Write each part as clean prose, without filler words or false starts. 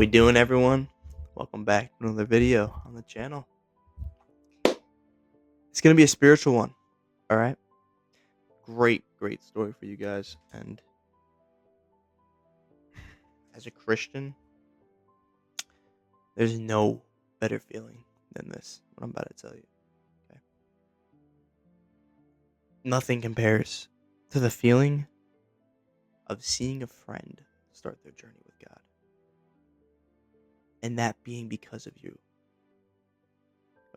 We doing, everyone? Welcome back to another video on the channel. It's gonna be a spiritual one. All right, great story for you guys. And as a Christian, there's no better feeling than this. What I'm about to tell you. Okay, nothing compares to the feeling of seeing a friend start their journey with God, and that being because of you.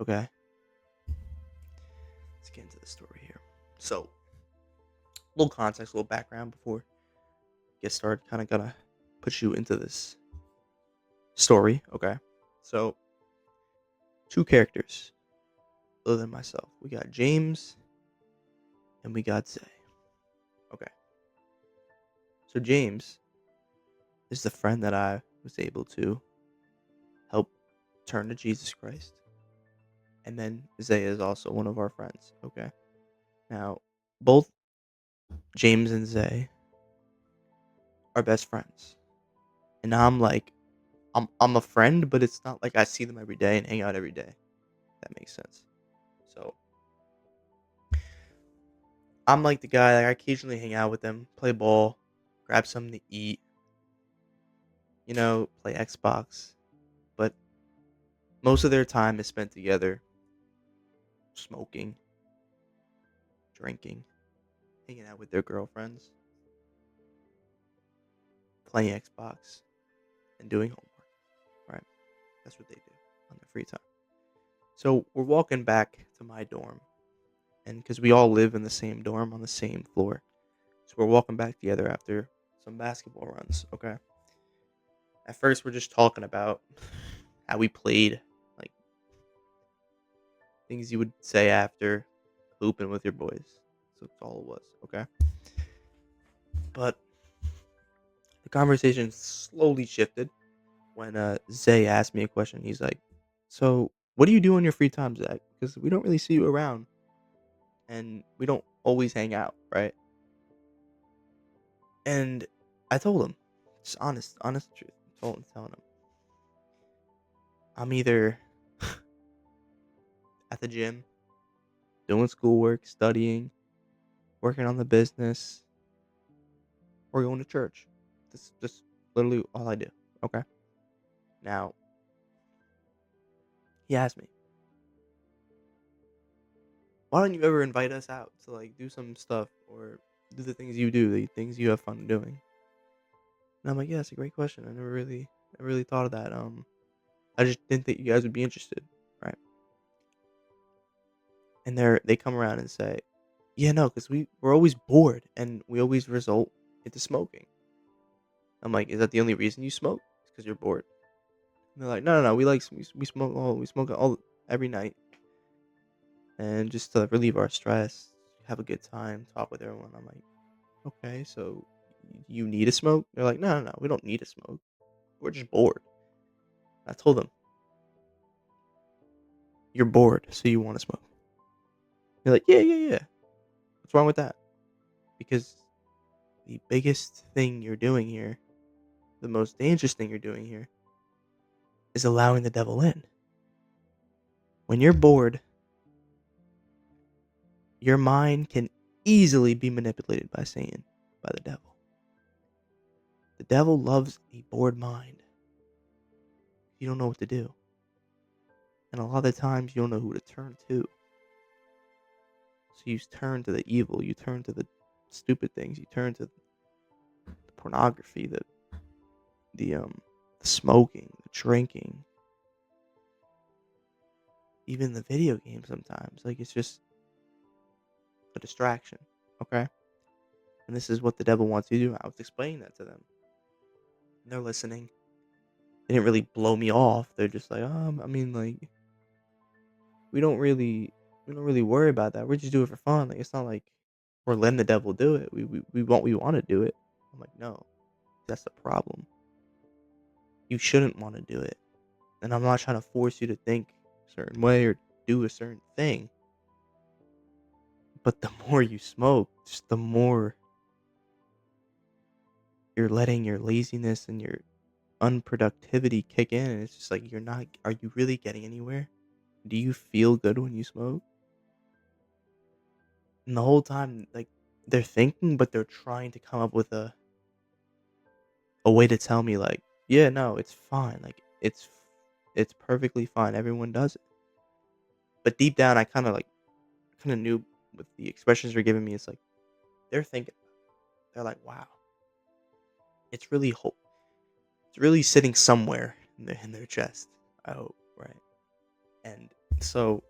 Okay, let's get into the story here. So, little context, little background before we get started. Kind of gonna put you into this story. Okay, so two characters other than myself. We got James and we got Zay. Okay, so James is the friend that I was able to help turn to Jesus Christ, and then Zay is also one of our friends. Okay, now both James and Zay are best friends, and I'm a friend, but it's not like I see them every day and hang out every day. If that makes sense. So I'm like the guy that I occasionally hang out with them, play ball, grab something to eat, play Xbox. But most of their time is spent together, smoking, drinking, hanging out with their girlfriends, playing Xbox, and doing homework. Right? That's what they do on their free time. So we're walking back to my dorm, and because we all live in the same dorm on the same floor, so we're walking back together after some basketball runs. Okay. At first, we're just talking about how we played, like things you would say after hooping with your boys. So that's all it was. Okay. But the conversation slowly shifted when Zay asked me a question. He's like, "So, what do you do on your free time, Zach? Because we don't really see you around, and we don't always hang out, right?" And I told him, just honest truth. Telling him, I'm either at the gym, doing schoolwork, studying, working on the business, or going to church. This literally all I do. Okay. Now he asked me, why don't you ever invite us out to like do some stuff or do the things you do, the things you have fun doing? And I'm like, yeah, that's a great question. I never really thought of that. I just didn't think you guys would be interested, right? And they come around and say, yeah, no, because we're always bored and we always result into smoking. I'm like, is that the only reason you smoke? Because you're bored. And they're like, no, no, no, we smoke all every night, and just to relieve our stress, have a good time, talk with everyone. I'm like, okay, so you need to smoke? They're like, no, no, no, we don't need to smoke. We're just bored. I told them, you're bored, so you want to smoke. They're like, yeah, yeah, yeah. What's wrong with that? Because the biggest thing you're doing here, the most dangerous thing you're doing here, is allowing the devil in. When you're bored, your mind can easily be manipulated by Satan, by the devil. The devil loves a bored mind. You don't know what to do. And a lot of times you don't know who to turn to. So you turn to the evil, you turn to the stupid things, you turn to the pornography, the smoking, the drinking, even the video game sometimes. Like it's just a distraction. Okay? And this is what the devil wants you to do. I was explaining that to them. And they're listening. They didn't really blow me off. They're just like, I mean, like, we don't really we don't really worry about that. We just do it for fun. Like it's not like we're letting the devil do it. We want to do it. I'm like, no, that's the problem. You shouldn't want to do it. And I'm not trying to force you to think a certain way or do a certain thing. But the more you smoke, just the more you're letting your laziness and your unproductivity kick in, and it's just like, you're not are you really getting anywhere? Do you feel good when you smoke? And the whole time, like, they're thinking, but they're trying to come up with a way to tell me, like, "Yeah, no, it's fine, like, it's perfectly fine, everyone does it." But deep down, I kinda knew with the expressions they're giving me, it's like, they're thinking, they're like, "Wow, it's really it's really sitting somewhere in their chest." I hope, right? And so,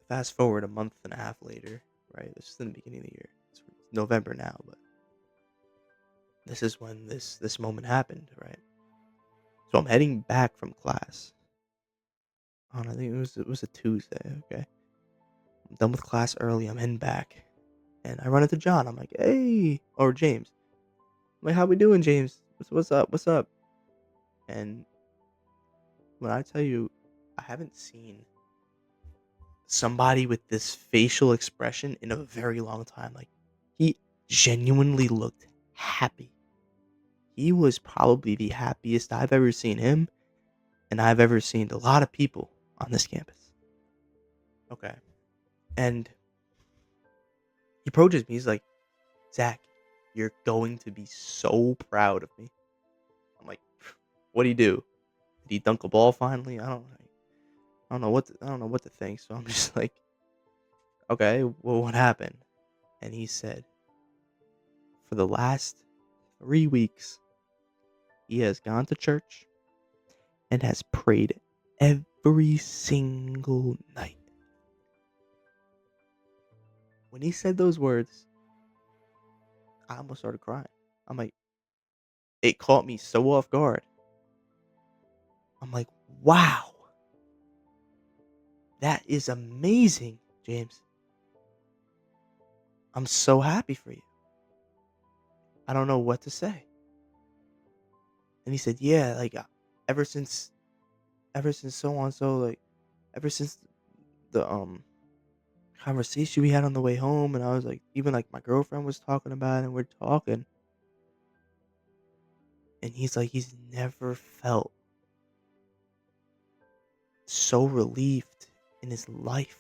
fast forward a month and a half later, right? This is in the beginning of the year. It's November now, but this is when this moment happened, right? So I'm heading back from class on, I think it was a Tuesday. Okay, I'm done with class early. I'm heading back, and I run into John. I'm like, "Hey," or James. I'm like, "How we doing, James? What's up? What's up?" And when I tell you, I haven't seen somebody with this facial expression in a very long time. Like, he genuinely looked happy. He was probably the happiest I've ever seen him, and I've ever seen a lot of people on this campus. Okay. And he approaches me. He's like, "Zach, you're going to be so proud of me." I'm like, "What do you do? Did he dunk a ball finally?" I don't know what to think. So I'm just like, "Okay, well, what happened?" And he said, "For the last 3 weeks, he has gone to church and has prayed every single night." When he said those words, I almost started crying. I'm like, it caught me so off guard. I'm like, "Wow, that is amazing, James. I'm so happy for you." I don't know what to say. And he said, "Yeah, like, ever since ever since so on so, like, ever since the, conversation we had on the way home," and I was like, even, like, my girlfriend was talking about it, and we're talking, and he's like, he's never felt so relieved in his life.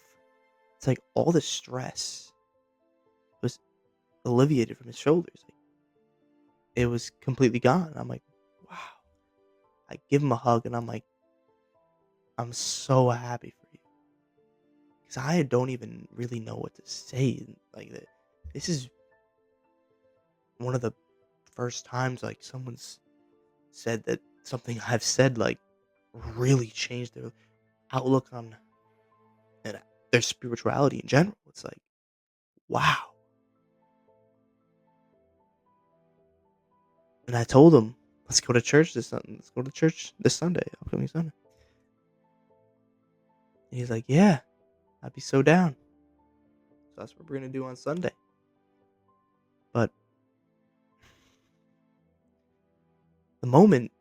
It's like all the stress was alleviated from his shoulders. Like, it was completely gone. I'm like, "Wow." I give him a hug, and I'm like, "I'm so happy for you." 'Cause I don't even really know what to say, like, that this is one of the first times, like, someone's said that something I've said, like, really changed their outlook on and their spirituality in general. It's like, wow. And I told him, let's go to church this Sunday, upcoming Sunday." And he's like, "Yeah, I'd be so down." So that's what we're gonna do on Sunday. But the moment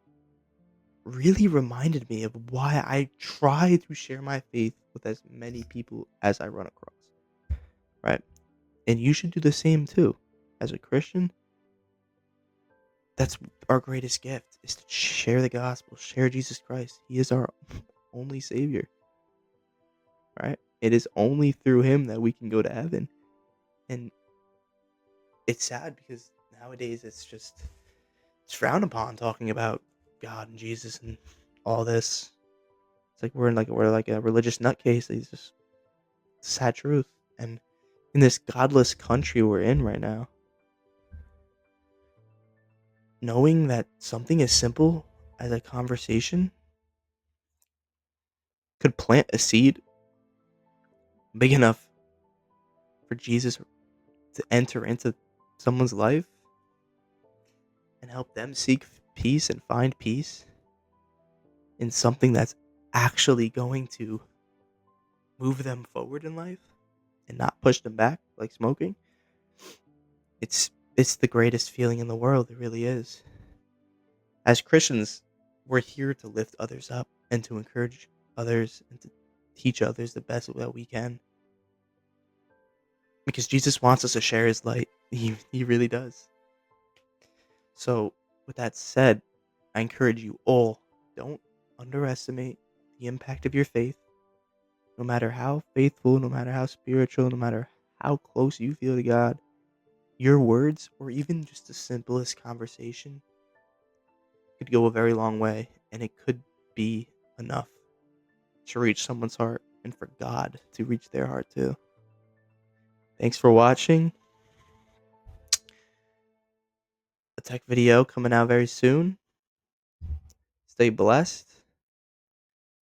really reminded me of why I try to share my faith with as many people as I run across, right? And you should do the same too. As a Christian, that's our greatest gift is to share the gospel, share Jesus Christ. He is our only savior, right? It is only through him that we can go to heaven. And it's sad because nowadays it's frowned upon talking about God and Jesus and all this. It's like we're like a religious nutcase. It's just sad truth. And in this godless country we're in right now, knowing that something as simple as a conversation could plant a seed big enough for Jesus to enter into someone's life and help them seek peace and find peace in something that's actually going to move them forward in life and not push them back like smoking. It's the greatest feeling in the world. It really is. As Christians, we're here to lift others up and to encourage others and to teach others the best that we can because Jesus wants us to share his light. He really does. So, with that said, I encourage you all, don't underestimate the impact of your faith. No matter how faithful, no matter how spiritual, no matter how close you feel to God, your words or even just the simplest conversation could go a very long way, and it could be enough to reach someone's heart and for God to reach their heart too. Thanks for watching. A tech video coming out very soon. Stay blessed.